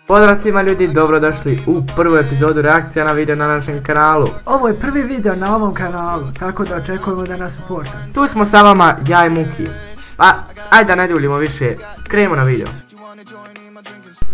Pozdrav svima ljudi, dobrodošli u prvu epizodu reakcija na video na našem kanalu. Ovo je prvi video na ovom kanalu, tako da očekujemo da nas suporta. Tu smo sa vama, ja i Muki. Pa, ajde da ne duljimo više, krenemo na video.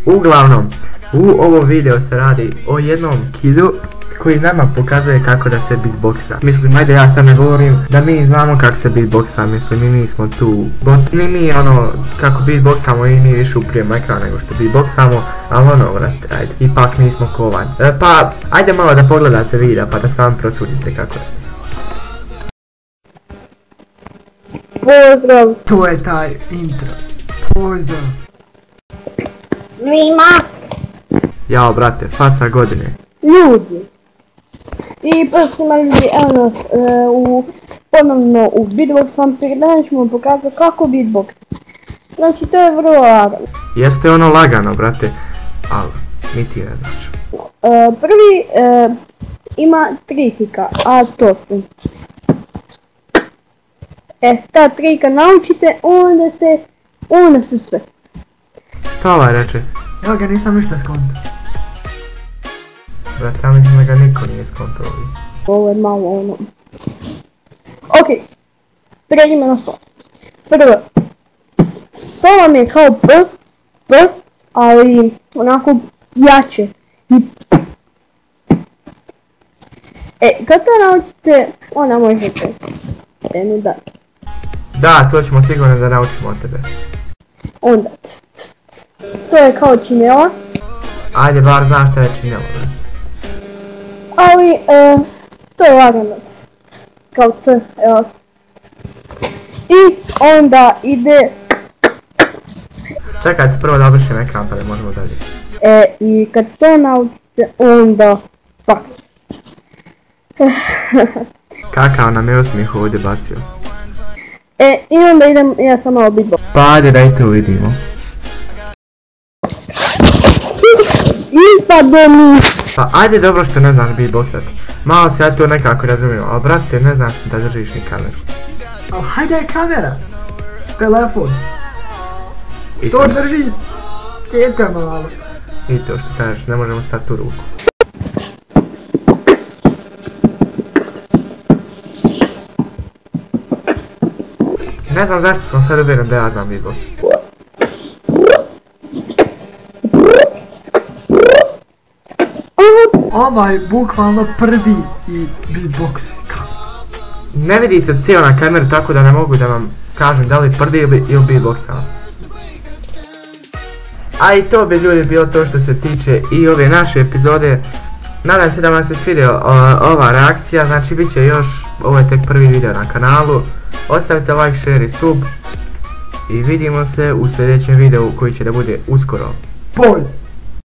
Uglavnom, u ovom videu se radi o jednom kidu koji nama pokazuje kako da se beatboxa. Mislim, ajde ja sad ne govorim da mi znamo kako se beatboxa, mislim i mi smo tu. Ni mi ono kako beatboxamo i mi više uprijemo ekran nego što beatboxamo, ali ono vrati, ajde, ipak mi smo kovan. Pa, ajde malo da pogledate video pa da sami prosudite kako je. Pozdrav To je taj intro. Pozdrav. svima Jao brate, faca godine. ljudi. I prosima ljudi, evo nas ponovno u beatbox vam danas ćemo pokazati kako beatbox. Znači to je vrlo lagano. Jeste ono lagano brate, ali ni ti ne znaš. Prvi ima 3 trika, a to su. Ta trika naučite, onda se sve. Šta ovaj reče? Ja ga nisam ništa skontao. Brate, ja mislim da ga niko nije skontao ovdje. Ovo je malo ono. Ok, pređimo na to. Prvo, to vam je kao p, ali onako jače. Kad to naučite, onda možete krenu da. Da, to ćemo sigurno da naučimo od tebe. Onda, to je kao činela, Ajde, bar znaš šta je činelo, brate. ali to je lagano. Kao c, evo. I onda ide, Čekajte prvo da obrišem ekran pa da možemo dalje. i kad to naučite, onda svak. Kakav nam je osmijeh ovdje bacio. I onda idem, ja sam malo beatbox. Pa ajde da i to vidimo. Ispade mi! Pa ajde dobro što ne znaš beatboxat. Malo se ja to nekako razumijem, ali brate ne znaš da držiš ni kameru. Ali hajde je kamera. Telefon. I To drži sketa malo. I to što kažeš, ne možemo stati u ruku. Ne znam zašto sam sad uvjeren da ja znam beatboxat. Ovaj bukvalno prdi i beatbox. Ne vidi se cijel na kameru tako da ne mogu da vam kažem da li prdi ili beatboxam. A i to bi ljudi bilo to što se tiče i ove naše epizode. Nadam se da vam se svidio ova reakcija, znači bit će još, ovo je tek prvi video na kanalu. Ostavite like, share i sub. I vidimo se u sljedećem videu koji će da bude uskoro. Polj.